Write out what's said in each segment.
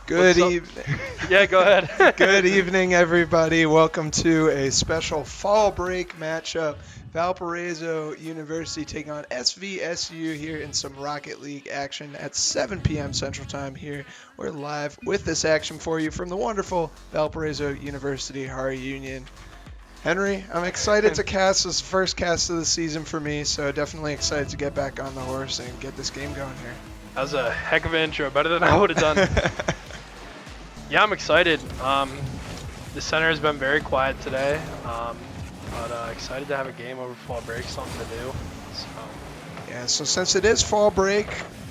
Good evening. Yeah, go ahead. Good evening, everybody. Welcome to a special fall break matchup. Valparaiso University taking on SVSU here in some Rocket League action at 7 p.m. Central Time here. We're live with this action for you from the wonderful Valparaiso University Hari Union. Henry, I'm excited to cast this first cast of the season for me, so definitely excited to get back on the horse and get this game going here. That was a heck of an intro, better than I would have done. Yeah, I'm excited. The center has been very quiet today, but excited to have a game over fall break, something to do. So since it is fall break,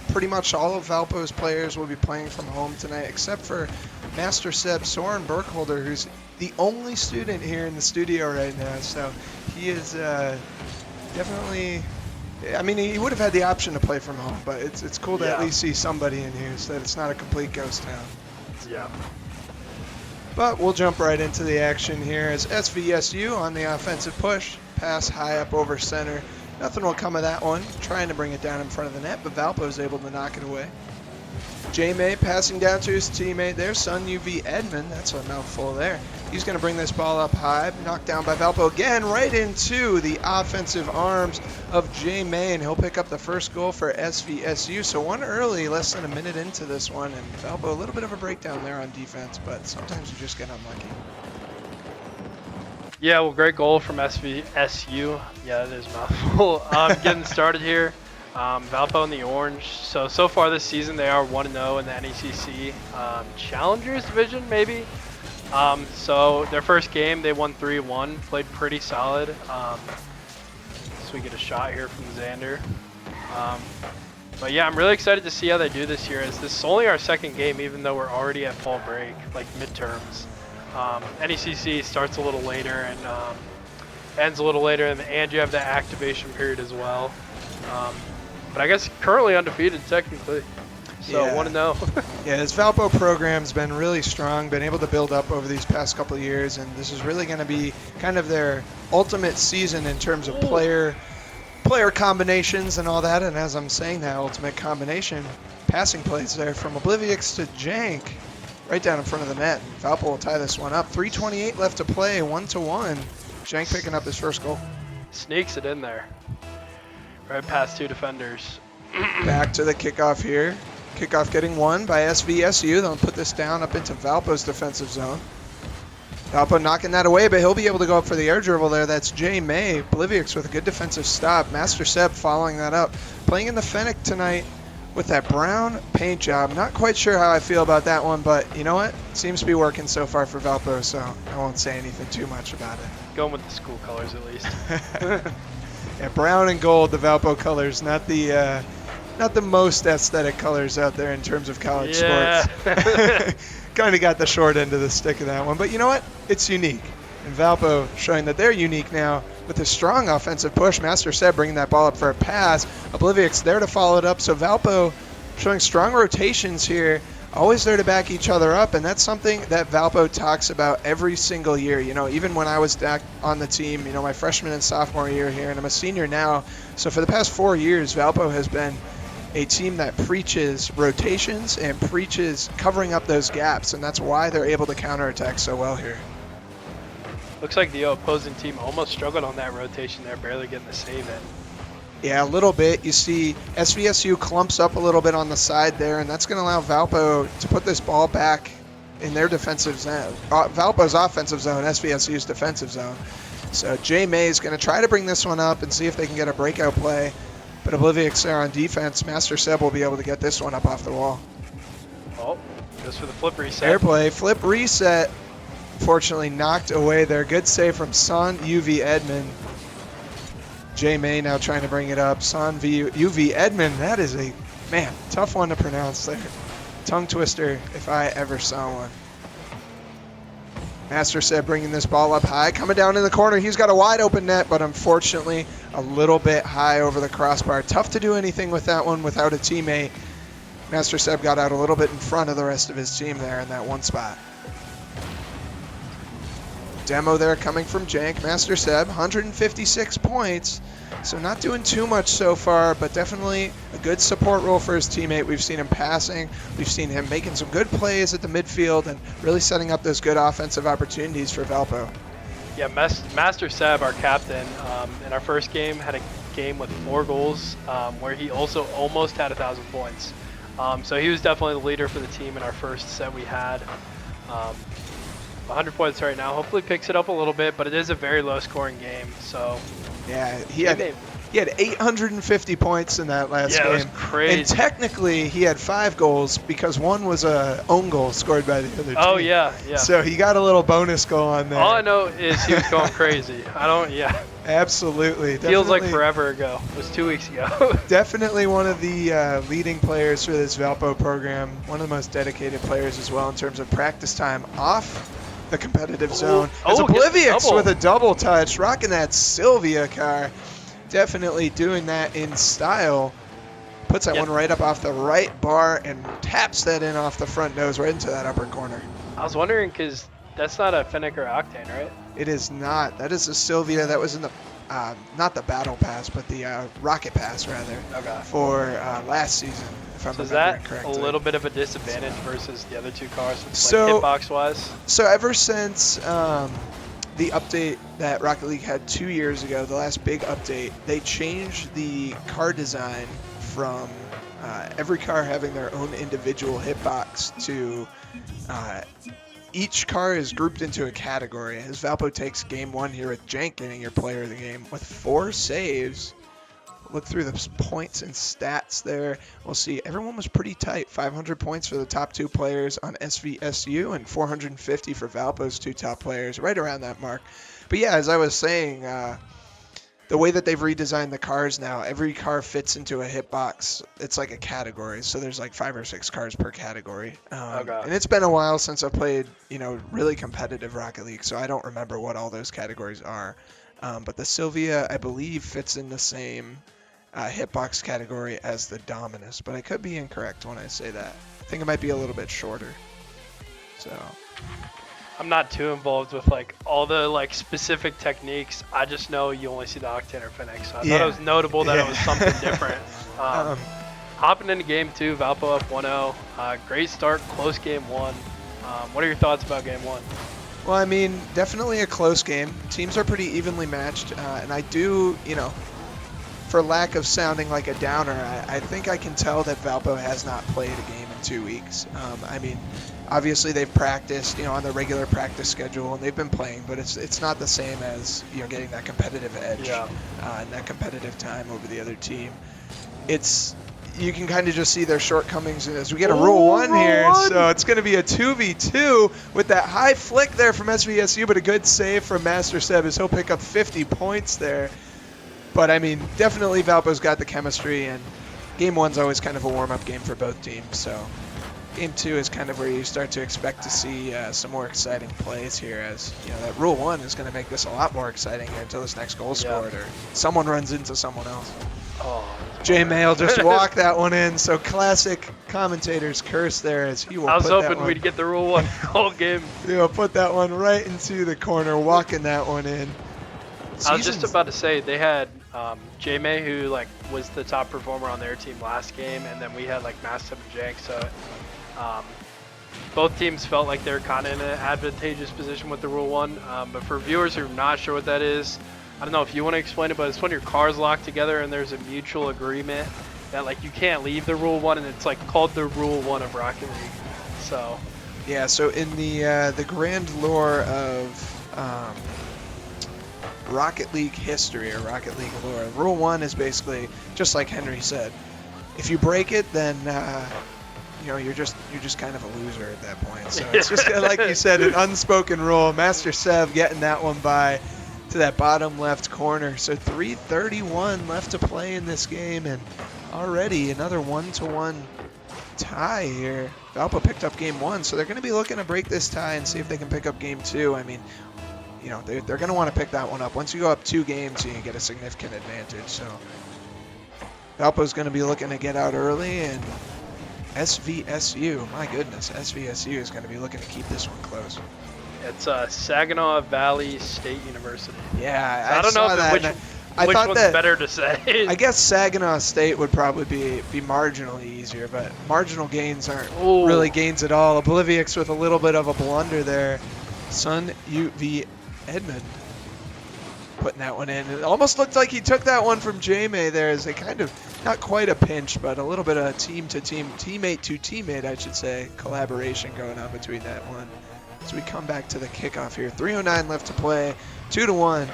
pretty much all of Valpo's players will be playing from home tonight, except for Master Seb Soren Burkholder, who's the only student here in the studio right now. So he is definitely. I mean, he would have had the option to play from home, but it's cool to at least see somebody in here so that it's not a complete ghost town. Yeah. But we'll jump right into the action here as SVSU on the offensive push. Pass high up over center. Nothing will come of that one. Trying to bring it down in front of the net, but Valpo is able to knock it away. J-May passing down to his teammate there, Sun UV Edmond. That's a mouthful there. He's going to bring this ball up high. Knocked down by Valpo again, right into the offensive arms of J-May, and he'll pick up the first goal for SVSU. So one early, less than a minute into this one, and Valpo a little bit of a breakdown there on defense, but sometimes you just get unlucky. Yeah, well, great goal from SVSU. Yeah, that is a mouthful. Getting started here. Valpo in the orange. So far this season, they are 1-0 in the NECC Challengers Division, maybe. So their first game, they won 3-1. Played pretty solid. So we get a shot here from Xander. But yeah, I'm really excited to see how they do this year. As this is only our second game, even though we're already at fall break, like midterms. NECC starts a little later and ends a little later, and you have the activation period as well. But I guess currently undefeated technically. So 1-0. Yeah, this Valpo program's been really strong, been able to build up over these past couple of years, and this is really going to be kind of their ultimate season in terms of player combinations and all that. And as I'm saying that ultimate combination, passing plays there from Oblivix to Jank, right down in front of the net. Valpo will tie this one up. 3:28 left to play, 1-1. Jank picking up his first goal. Sneaks it in there. Right past two defenders. Back to the kickoff here. Kickoff getting won by SVSU. They'll put this down up into Valpo's defensive zone. Valpo knocking that away, but he'll be able to go up for the air dribble there. That's J-May. Blivix with a good defensive stop. Master Seb following that up. Playing in the Fennec tonight with that brown paint job. Not quite sure how I feel about that one, but you know what? Seems to be working so far for Valpo, so I won't say anything too much about it. Going with the school colors at least. Yeah, brown and gold, the Valpo colors, not the most aesthetic colors out there in terms of college sports. Kind of got the short end of the stick of that one, but you know what? It's unique. And Valpo showing that they're unique now with a strong offensive push. Master Seb bringing that ball up for a pass. Oblivix there to follow it up. So Valpo showing strong rotations here. Always there to back each other up, and that's something that Valpo talks about every single year. You know, even when I was back on the team, you know, my freshman and sophomore year here, and I'm a senior now. So for the past 4 years, Valpo has been a team that preaches rotations and preaches covering up those gaps, and that's why they're able to counterattack so well here. Looks like the opposing team almost struggled on that rotation there, barely getting the save in. Yeah, a little bit. You see SVSU clumps up a little bit on the side there, and that's going to allow Valpo to put this ball back in their defensive zone. Valpo's offensive zone, SVSU's defensive zone. So J-May is going to try to bring this one up and see if they can get a breakout play. But Oblivix there on defense. Master Seb will be able to get this one up off the wall. Oh, goes for the flip reset. Airplay, flip reset. Fortunately knocked away there. Good save from Sun UV Edmond. J-May now trying to bring it up. Sun UV Edmond, that is a, man, tough one to pronounce there. Tongue twister if I ever saw one. Master Seb bringing this ball up high. Coming down in the corner. He's got a wide open net, but unfortunately a little bit high over the crossbar. Tough to do anything with that one without a teammate. Master Seb got out a little bit in front of the rest of his team there in that one spot. Demo there coming from Jank. Master Seb, 156 points. So not doing too much so far, but definitely a good support role for his teammate. We've seen him passing. We've seen him making some good plays at the midfield and really setting up those good offensive opportunities for Valpo. Yeah, Master Seb, our captain, in our first game had a game with 4 goals where he also almost had 1,000 points. So he was definitely the leader for the team in our first set we had. 100 points right now. Hopefully picks it up a little bit, but it is a very low scoring game. So yeah, he had 850 points in that last game. Yeah, it was crazy. And technically, he had 5 goals because one was a own goal scored by the other team. Oh yeah. So he got a little bonus goal on there. All I know is he was going crazy. Absolutely. Feels like forever ago. It was 2 weeks ago. Definitely one of the leading players for this Valpo program. One of the most dedicated players as well in terms of practice time off the competitive zone. As Oblivious with a double touch, rocking that Sylvia car. Definitely doing that in style. Puts that one right up off the right bar and taps that in off the front nose right into that upper corner. I was wondering because that's not a Fennec or Octane, right? It is not. That is a Sylvia that was in the, not the battle pass, but the rocket pass rather, for last season, if I'm remembering correctly. Is that a little bit of a disadvantage versus the other 2 cars, hitbox-wise? So ever since the update that Rocket League had 2 years ago, the last big update, they changed the car design from every car having their own individual hitbox to each car is grouped into a category. As Valpo takes game 1 here with Jank getting your player of the game with 4 saves. Look through the points and stats there. We'll see everyone was pretty tight. 500 points for the top 2 players on SVSU and 450 for Valpo's 2 top players, right around that mark. But yeah, as I was saying, the way that they've redesigned the cars now, every car fits into a hitbox. It's like a category, so there's like 5 or 6 cars per category. And it's been a while since I've played, really competitive Rocket League, so I don't remember what all those categories are. But the Sylvia, I believe, fits in the same hitbox category as the Dominus, but I could be incorrect when I say that. I think it might be a little bit shorter. So I'm not too involved with all the specific techniques. I just know you only see the Octane or Fennec, so I thought it was notable that it was something different. Hopping into game 2, Valpo up 1-0. Great start, close game 1. What are your thoughts about game 1? Well, I mean, definitely a close game. Teams are pretty evenly matched, and I do, for lack of sounding like a downer, I think I can tell that Valpo has not played a game in 2 weeks. I mean, obviously they've practiced, on their regular practice schedule, and they've been playing, but it's not the same as, getting that competitive edge and that competitive time over the other team. You can kind of just see their shortcomings as we get a Rule 1 here. So it's going to be a 2v2 with that high flick there from SVSU, but a good save from Master Seb as he'll pick up 50 points there. But, I mean, definitely Valpo's got the chemistry, and game 1's always kind of a warm-up game for both teams. So game 2 is kind of where you start to expect to see some more exciting plays here as, that Rule 1 is going to make this a lot more exciting here until this next goal scored or someone runs into someone else. Jay Mail just walked that one in, so classic commentators curse there as he will I was hoping we'd get the Rule 1 whole game. He'll put that one right into the corner, walking that one in. I was just about to say, they had Jay May, who was the top performer on their team last game, and then we had Massive and Jank, so both teams felt like they're kind of in an advantageous position with the Rule 1. But for viewers who are not sure what that is, I don't know if you want to explain it, but it's when your cars lock together and there's a mutual agreement that you can't leave the Rule 1, and it's called the Rule 1 of Rocket League. So yeah, so in the grand lore of Rocket League history or Rocket League lore, Rule 1 is basically just like Henry said. If you break it, then you're just kind of a loser at that point. So it's just like you said, an unspoken rule. Master Sev getting that one by to that bottom left corner. So 3:31 left to play in this game, and already another 1-1 tie here. Valpo picked up game 1, so they're going to be looking to break this tie and see if they can pick up game 2. I mean, they're going to want to pick that one up. Once you go up 2 games, you get a significant advantage. So Valpo's going to be looking to get out early, and SVSU, my goodness, SVSU is going to be looking to keep this one close. It's Saginaw Valley State University. Yeah, so I don't know Which thought one's that better to say? I guess Saginaw State would probably be marginally easier, but marginal gains aren't Ooh. really gains at all. Obliviox with a little bit of a blunder there. Sun UV Edmond putting that one in. It almost looked like he took that one from J-May there as a kind of, not quite a pinch, but a little bit of team to team, teammate to teammate, I should say, collaboration going on between that one. As we come back to the kickoff here. 3:09 left to play, 2-1,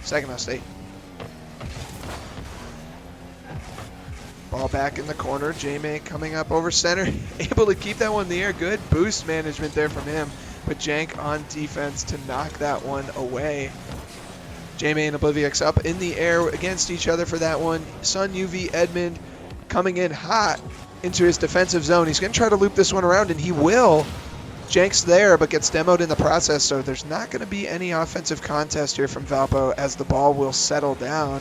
Saginaw State. Ball back in the corner. J-May coming up over center. Able to keep that one in the air. Good boost management there from him. But Jank on defense to knock that one away. J-May and Obliviox up in the air against each other for that one. Sun UV Edmond coming in hot into his defensive zone. He's going to try to loop this one around, and he will. Jank's there, but gets demoed in the process, so there's not going to be any offensive contest here from Valpo as the ball will settle down.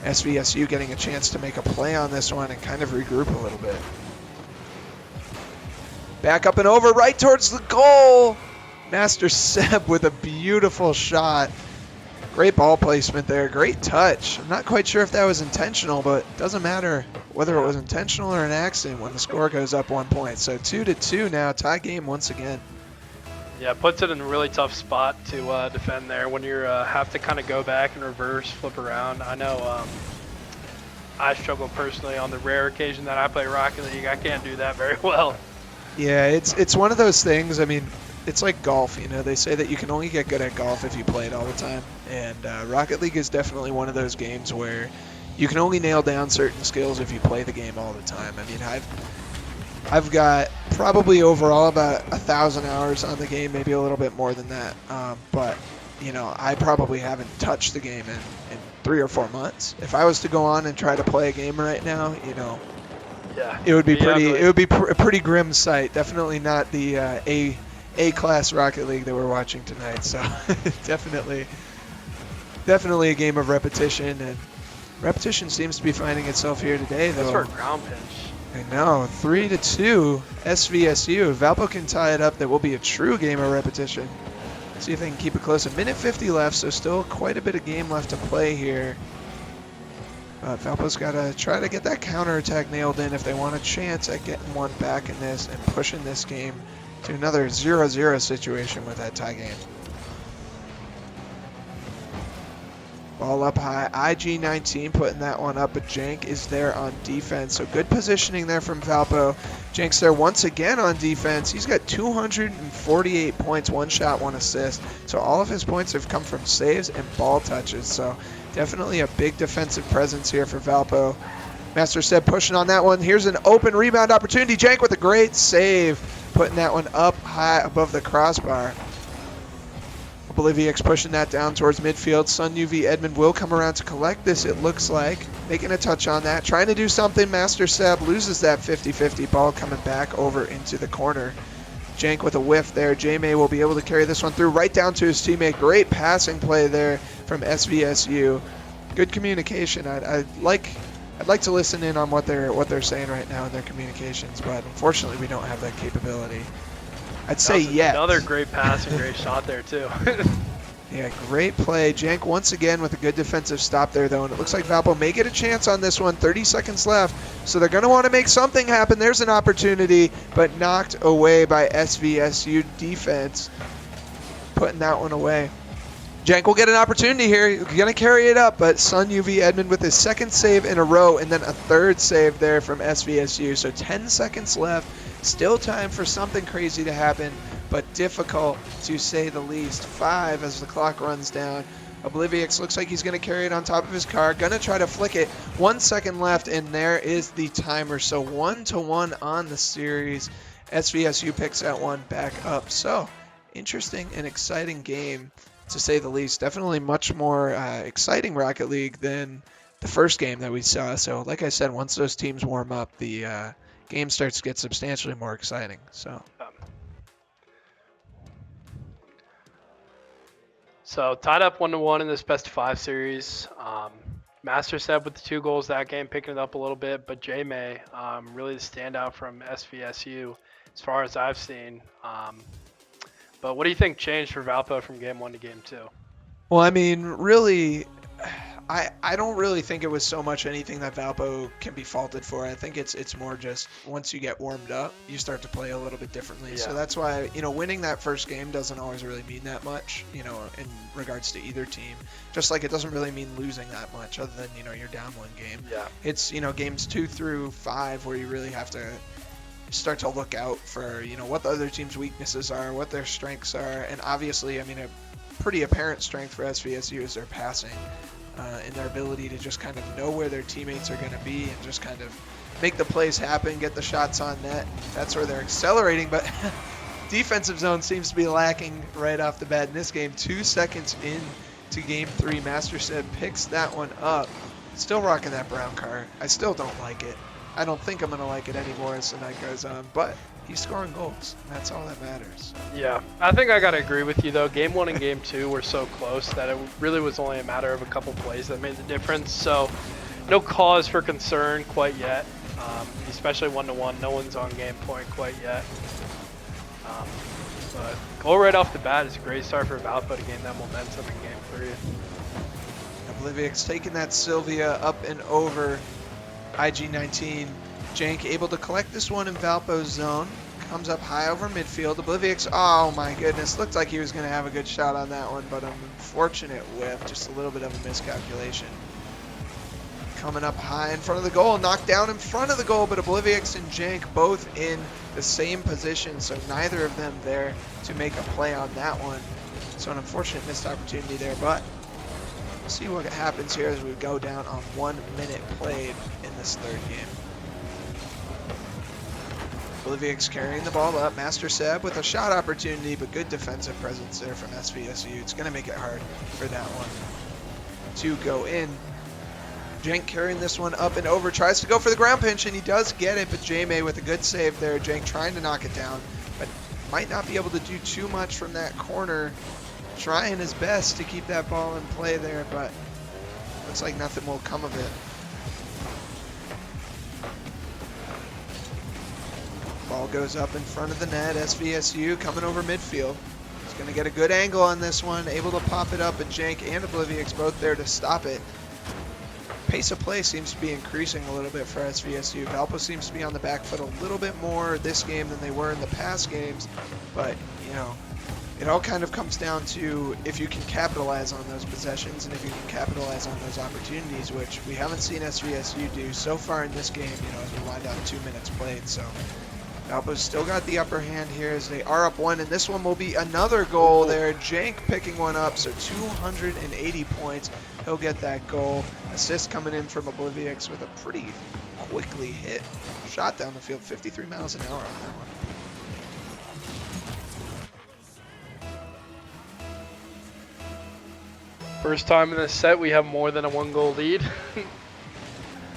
SVSU getting a chance to make a play on this one and kind of regroup a little bit. Back up and over, right towards the goal. Master Seb with a beautiful shot. Great ball placement there, great touch. I'm not quite sure if that was intentional, but it doesn't matter whether it was intentional or an accident when the score goes up 1 point. So 2-2 now, tie game once again. Yeah, puts it in a really tough spot to defend there when you have to kind of go back and reverse, flip around. I know I struggle personally on the rare occasion that I play Rocket League. I can't do that very well. Yeah, it's one of those things. I mean, it's like golf, you know. They say that you can only get good at golf if you play it all the time. And Rocket League is definitely one of those games where you can only nail down certain skills if you play the game all the time. I mean, I've got probably overall about 1,000 hours on the game, maybe a little bit more than that. But, you know, I probably haven't touched the game in 3 or 4 months. If I was to go on and try to play a game right now, you know, yeah, it would be pretty. ugly. It would be a pretty grim sight. Definitely not the A-class Rocket League that we're watching tonight. So definitely a game of repetition, and repetition seems to be finding itself here today, though. That's for a ground pinch. I know, 3-2, SVSU. Valpo can tie it up. That will be a true game of repetition. See if they can keep it close. 1:50 left, so still quite a bit of game left to play here. But Valpo's got to try to get that counterattack nailed in if they want a chance at getting one back in this and pushing this game to another 0-0 situation with that tie game. Ball up high, IG-19 putting that one up, but Jank is there on defense. So good positioning there from Valpo. Jank's there once again on defense. He's got 248 points, 1 shot, 1 assist. So all of his points have come from saves and ball touches. So definitely a big defensive presence here for Valpo. Master Seb pushing on that one. Here's an open rebound opportunity. Jank with a great save, putting that one up high above the crossbar. Obliviox pushing that down towards midfield. Sun UV Edmond will come around to collect this, it looks like. Making a touch on that. Trying to do something. Master Seb loses that 50-50 ball coming back over into the corner. Jank with a whiff there. J-May will be able to carry this one through right down to his teammate. Great passing play there from SVSU. Good communication. I'd like to listen in on what they're saying right now in their communications, but unfortunately we don't have that capability. I'd say yes. Another great pass and great shot there too. Yeah, great play. Jank once again with a good defensive stop there, though, and it looks like Valpo may get a chance on this one. 30 seconds left, so they're going to want to make something happen. There's an opportunity, but knocked away by SVSU defense, putting that one away. Jank will get an opportunity here. He's going to carry it up, but Sun UV Edmond with his second save in a row, and then a third save there from SVSU. So 10 seconds left. Still time for something crazy to happen, but difficult to say the least. 5 as the clock runs down. Obliviox looks like he's going to carry it on top of his car. Going to try to flick it. 1 second left, and there is the timer. So 1-1 on the series. SVSU picks that one back up. So interesting and exciting game, to say the least. Definitely much more exciting Rocket League than the first game that we saw. So like I said, once those teams warm up, the game starts to get substantially more exciting. So tied up 1-1 in this best of 5 series. Master Seb with the 2 goals that game, picking it up a little bit, but J-May really the standout from SVSU as far as I've seen. But what do you think changed for Valpo from game 1 to game 2? Well, I mean, really, I don't really think it was so much anything that Valpo can be faulted for. I think it's more just once you get warmed up, you start to play a little bit differently. Yeah. So that's why, winning that first game doesn't always really mean that much, in regards to either team. Just like it doesn't really mean losing that much other than, you're down one game. Yeah. It's, games 2 through 5 where you really have to start to look out for, what the other team's weaknesses are, what their strengths are. And obviously, a pretty apparent strength for SVSU is their passing. In their ability to just kind of know where their teammates are going to be and just kind of make the plays happen, get the shots on net. That's where they're accelerating, but defensive zone seems to be lacking right off the bat in this game. 2 seconds into game 3, Master Seb picks that one up. Still rocking that brown car. I still don't like it. I don't think I'm going to like it anymore as the night goes on, but he's scoring goals. And that's all that matters. Yeah, I think I got to agree with you, though. Game 1 and Game 2 were so close that it really was only a matter of a couple plays that made the difference. So no cause for concern quite yet, especially 1-1. No one's on game point quite yet. But goal right off the bat is a great start for Valpo to gain that momentum in Game 3. Oblivic's taking that Sylvia up and over IG-19. Jank able to collect this one in Valpo's zone. Comes up high over midfield. Oblivix, oh my goodness, looked like he was going to have a good shot on that one, but an unfortunate whiff, just a little bit of a miscalculation. Coming up high in front of the goal, knocked down in front of the goal, but Oblivix and Jank both in the same position, so neither of them there to make a play on that one. So an unfortunate missed opportunity there, but we'll see what happens here as we go down on 1 minute played in this third game. Oblivix carrying the ball up. Master Seb with a shot opportunity, but good defensive presence there from SVSU. It's going to make it hard for that one to go in. Jank carrying this one up and over. Tries to go for the ground pinch, and he does get it, but J-May with a good save there. Jank trying to knock it down, but might not be able to do too much from that corner. Trying his best to keep that ball in play there, but looks like nothing will come of it. Ball goes up in front of the net. SVSU coming over midfield. He's going to get a good angle on this one. Able to pop it up, and Jank and Oblivix both there to stop it. Pace of play seems to be increasing a little bit for SVSU. Valpo seems to be on the back foot a little bit more this game than they were in the past games. But, it all kind of comes down to if you can capitalize on those possessions and if you can capitalize on those opportunities, which we haven't seen SVSU do so far in this game, as we wind down 2 minutes played. So Valpo's still got the upper hand here as they are up 1, and this one will be another goal there. Jank picking one up, so 280 points. He'll get that goal. Assist coming in from Oblivix with a pretty quickly hit shot down the field, 53 miles an hour on that one. First time in this set we have more than a 1-goal lead.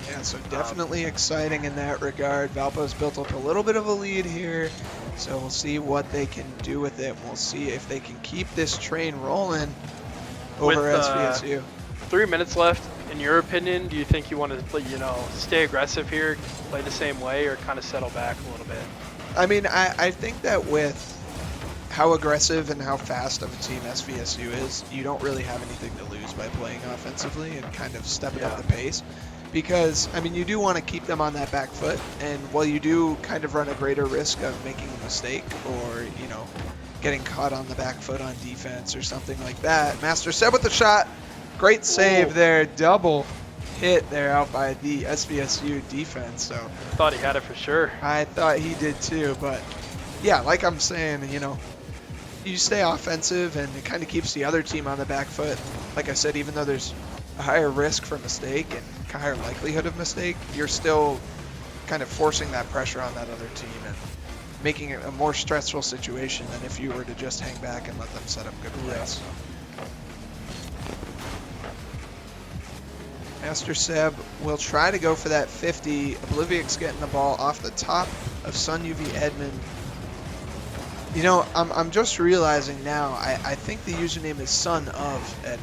Yeah, so definitely exciting in that regard. Valpo's built up a little bit of a lead here, so we'll see what they can do with it. We'll see if they can keep this train rolling over SVSU. 3 minutes left. In your opinion, do you think you want to, stay aggressive here, play the same way, or kind of settle back a little bit? I think that with how aggressive and how fast of a team SVSU is, you don't really have anything to lose by playing offensively and kind of stepping up the pace. Because, you do want to keep them on that back foot, and while you do kind of run a greater risk of making a mistake or, getting caught on the back foot on defense or something like that. Master Seb with the shot. Great save there. Double hit there out by the SVSU defense. So thought he had it for sure. I thought he did too, but yeah, like I'm saying, you stay offensive and it kind of keeps the other team on the back foot. Like I said, even though there's a higher risk for mistake and a higher likelihood of mistake, you're still kind of forcing that pressure on that other team and making it a more stressful situation than if you were to just hang back and let them set up good plays. Master Seb will try to go for that 50. Oblivix getting the ball off the top of Sun UV Edmond. I'm just realizing now, I think the username is Son of Edmond.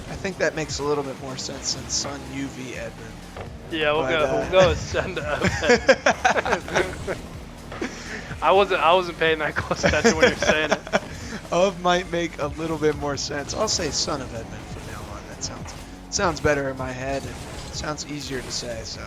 I think that makes a little bit more sense than Sun UV Edmond. Yeah, we'll go with Son of Edmond. I wasn't paying that close attention when you were saying it. Of might make a little bit more sense. I'll say Son of Edmond from now on. That sounds better in my head and sounds easier to say, so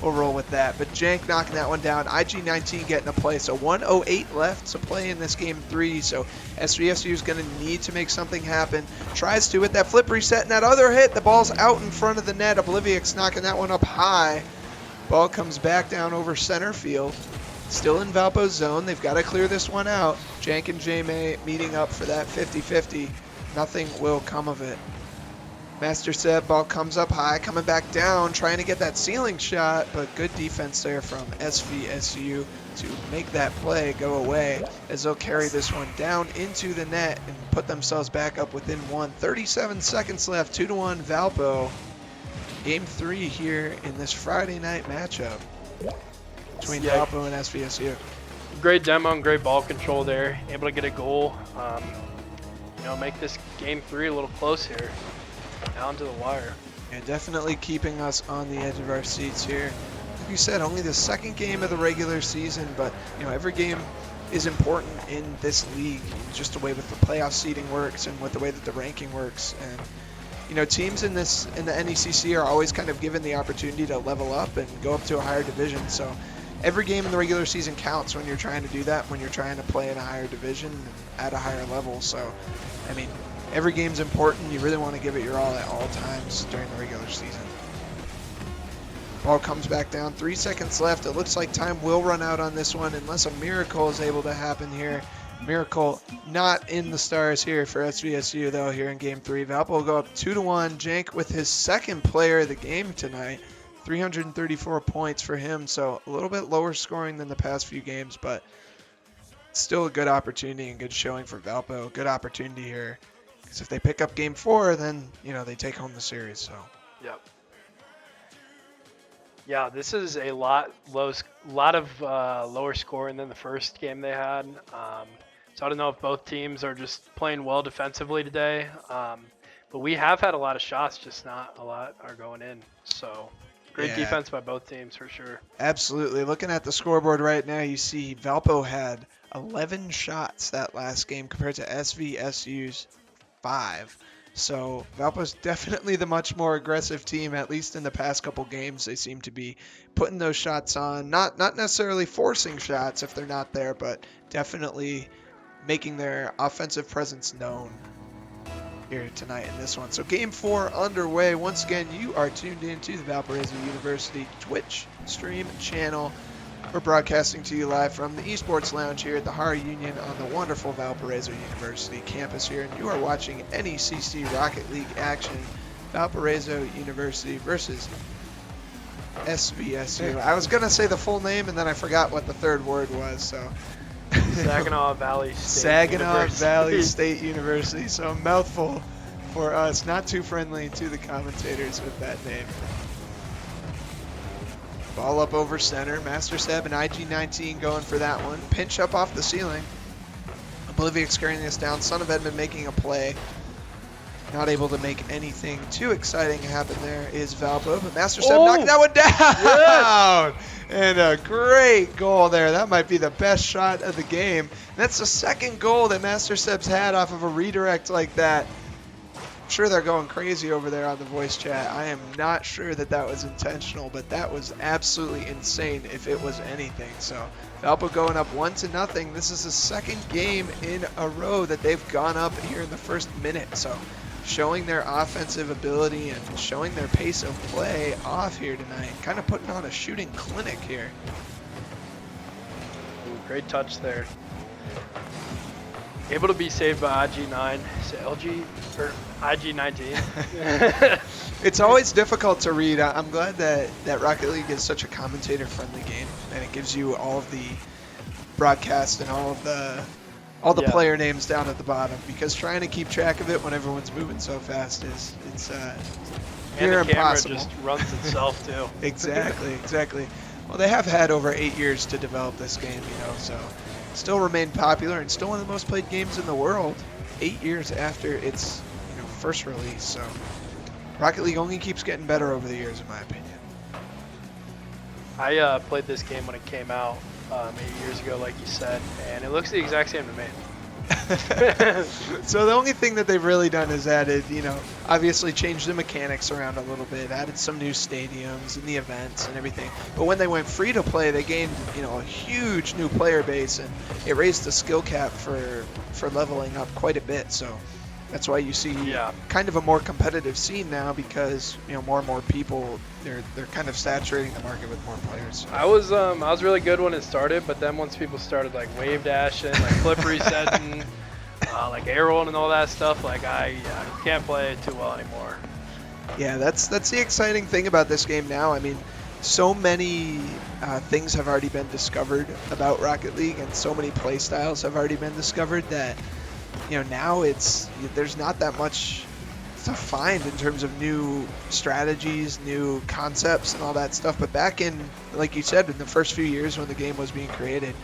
we'll roll with that. But Jank knocking that one down. IG-19 getting a play, so 1:08 left to play in this game 3, so SVSU is going to need to make something happen. Tries to with that flip reset and that other hit. The ball's out in front of the net. Oblivious knocking that one up high. Ball comes back down over center field. Still in Valpo's zone. They've got to clear this one out. Jank and J-May meeting up for that 50-50. Nothing will come of it. Master Seb, ball comes up high, coming back down, trying to get that ceiling shot, but good defense there from SVSU to make that play go away as they'll carry this one down into the net and put themselves back up within one. 37 seconds left, 2-1 Valpo. Game 3 here in this Friday night matchup between Valpo and SVSU. Great demo and great ball control there. Able to get a goal. Make this game 3 a little close here. Down to the wire. Yeah, definitely keeping us on the edge of our seats here. Like you said, only the second game of the regular season, but every game is important in this league, just the way that the playoff seeding works and with the way that the ranking works. And teams in the NECC are always kind of given the opportunity to level up and go up to a higher division. So every game in the regular season counts when you're trying to do that, when you're trying to play in a higher division and at a higher level. So, I mean, every game's important. You really want to give it your all at all times during the regular season. Ball comes back down. 3 seconds left. It looks like time will run out on this one unless a miracle is able to happen here. Miracle not in the stars here for SVSU, though, here in Game 3. Valpo will go up 2-1. Jank with his second player of the game tonight. 334 points for him, so a little bit lower scoring than the past few games, but still a good opportunity and good showing for Valpo. Good opportunity here. Because if they pick up Game 4, then, they take home the series. So. Yep. Yeah, this is a lot of lower scoring than the first game they had. So I don't know if both teams are just playing well defensively today. But we have had a lot of shots, just not a lot are going in. So great defense by both teams for sure. Absolutely. Looking at the scoreboard right now, you see Valpo had 11 shots that last game compared to SVSU's 5. So Valpo's definitely the much more aggressive team, at least in the past couple games. They seem to be putting those shots on, not necessarily forcing shots if they're not there, but definitely making their offensive presence known here tonight in this one. So Game 4 underway. Once again, you are tuned in to the Valparaiso University Twitch stream channel. We're broadcasting to you live from the Esports Lounge here at the Hara Union on the wonderful Valparaiso University campus here, and you are watching NECC Rocket League action, Valparaiso University versus SVSU. I was going to say the full name, and then I forgot what the third word was, so. Saginaw Valley State Saginaw University. Valley State University, so a mouthful for us, not too friendly to the commentators with that name. Ball up over center. Master Seb and IG-19 going for that one. Pinch up off the ceiling. Oblivious carrying this down. Son of Edmund making a play. Not able to make anything too exciting happen there is Valpo. But Master Seb knocking that one down. Yes. And a great goal there. That might be the best shot of the game. And that's the second goal that Master Seb's had off of a redirect like that. I'm sure they're going crazy over there on the voice chat. I am not sure that was intentional, but that was absolutely insane if it was anything. So Valpo going up 1-0. This is the second game in a row that they've gone up here in the first minute. So showing their offensive ability and showing their pace of play off here tonight. Kind of putting on a shooting clinic here. Ooh, great touch there. Able to be saved by IG-9. IG-19. It's always difficult to read. I'm glad that Rocket League is such a commentator-friendly game, and it gives you all of the broadcast and all the player names down at the bottom, because trying to keep track of it when everyone's moving so fast is near and the impossible. Camera just runs itself too. Exactly. Well, they have had over 8 years to develop this game, so still remain popular and still one of the most played games in the world 8 years after its first release. So Rocket League only keeps getting better over the years, in my opinion. I played this game when it came out 8 years ago, like you said, and it looks the exact same to me. So the only thing that they've really done is added, obviously changed the mechanics around a little bit, added some new stadiums and the events and everything. But when they went free to play, they gained, a huge new player base, and it raised the skill cap for leveling up quite a bit. So that's why you see kind of a more competitive scene now, because more and more people, they're kind of saturating the market with more players. I was really good when it started, but then once people started like wave dashing, like flip resetting, like air rolling and all that stuff, like I can't play it too well anymore. Yeah, that's the exciting thing about this game now. I mean, so many things have already been discovered about Rocket League, and so many play styles have already been discovered that now there's not that much to find in terms of new strategies, new concepts, and all that stuff. But back in, like you said, in the first few years when the game was being created,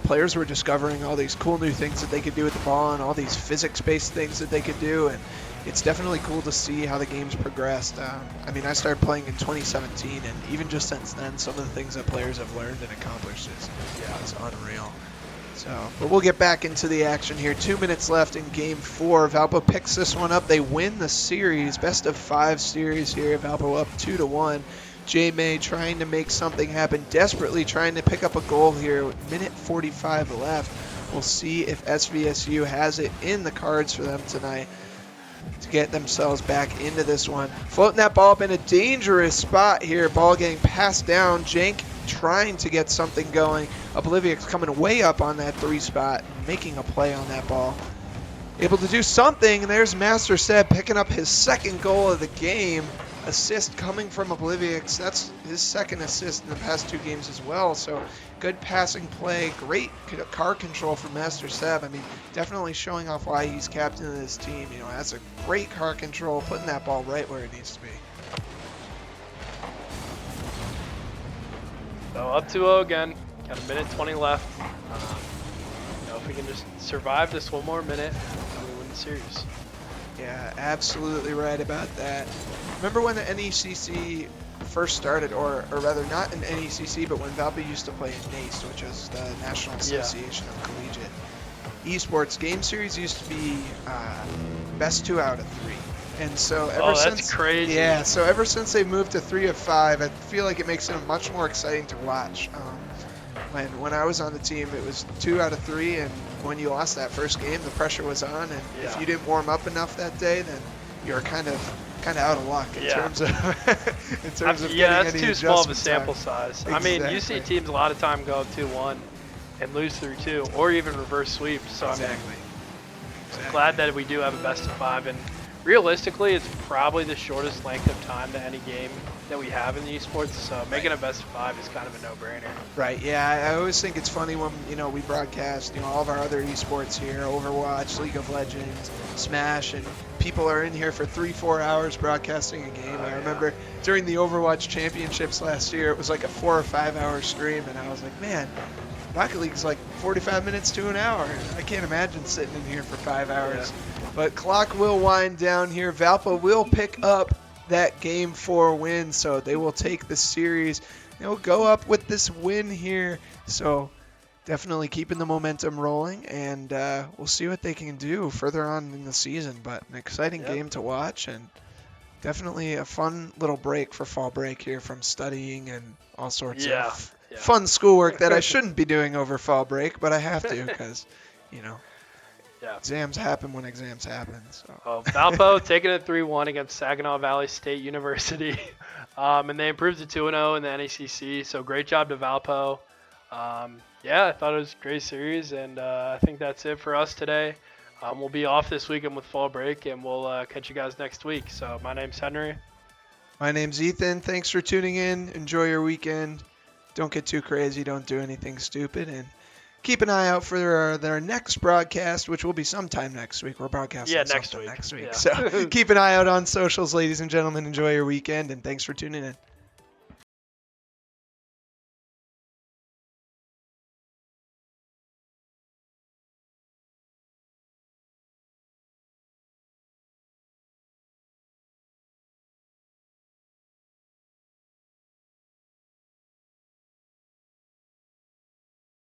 players were discovering all these cool new things that they could do with the ball, and all these physics-based things that they could do, and it's definitely cool to see how the game's progressed. I mean, I started playing in 2017, and even just since then, some of the things that players have learned and accomplished is unreal. So, but we'll get back into the action here. 2 minutes left in Game 4. Valpo picks this one up. They win the series, best of 5 series here. Valpo up 2-1. J May trying to make something happen, desperately trying to pick up a goal here. Minute 45 left. We'll see if SVSU has it in the cards for them tonight to get themselves back into this one. Floating that ball up in a dangerous spot here. Ball getting passed down. Jank trying to get something going. Oblivious coming way up on that 3 spot, making a play on that ball. Able to do something, and there's Master Seb picking up his second goal of the game. Assist coming from Oblivious. That's his second assist in the past 2 games as well. So good passing play, great car control from Master Seb. I mean, definitely showing off why he's captain of this team. Has a great car control, putting that ball right where it needs to be. So up 2-0 again. Got a minute 20 left. If we can just survive this one more minute, we win the series. Yeah, absolutely right about that. Remember when the NECC first started, or rather not in NECC, but when Valpo used to play in NACE, which is the National Association of Collegiate Esports, game series used to be best 2 out of 3. And so that's crazy. Yeah, so ever since they moved to 3 of 5, I feel like it makes it much more exciting to watch. When I was on the team, it was 2 out of 3, and when you lost that first game, the pressure was on, and if you didn't warm up enough that day, then you're kind of out of luck in terms of getting that's any too small of a adjustment sample time. size. I mean, you see teams a lot of time go 2-1 and lose 3-2, or even reverse sweep. So Exactly. I'm glad that we do have a best of 5, and realistically, it's probably the shortest length of time to any game that we have in the esports, so making a best of 5 is kind of a no-brainer. Right, yeah, I always think it's funny when, we broadcast, all of our other esports here, Overwatch, League of Legends, Smash, and people are in here for 3-4 hours broadcasting a game. I remember during the Overwatch Championships last year, it was like a 4 or 5 hour stream, and I was like, man, Rocket League's like 45 minutes to an hour. I can't imagine sitting in here for 5 hours. Yeah. But clock will wind down here. Valpo will pick up that Game 4 win, so they will take the series. They'll go up with this win here, so definitely keeping the momentum rolling, and we'll see what they can do further on in the season. But an exciting game to watch, and definitely a fun little break for fall break here from studying and all sorts of fun schoolwork that I shouldn't be doing over fall break, but I have to because, exams happen when exams happen. So. Valpo taking it 3-1 against Saginaw Valley State University, and they improved to 2-0 in the NECC. So great job to Valpo. I thought it was a great series, and I think that's it for us today. We'll be off this weekend with fall break, and we'll catch you guys next week. So my name's Henry. My name's Ethan. Thanks for tuning in. Enjoy your weekend. Don't get too crazy. Don't do anything stupid, and keep an eye out for their next broadcast, which will be sometime next week. We're broadcasting next week. Yeah. So keep an eye out on socials, ladies and gentlemen. Enjoy your weekend, and thanks for tuning in.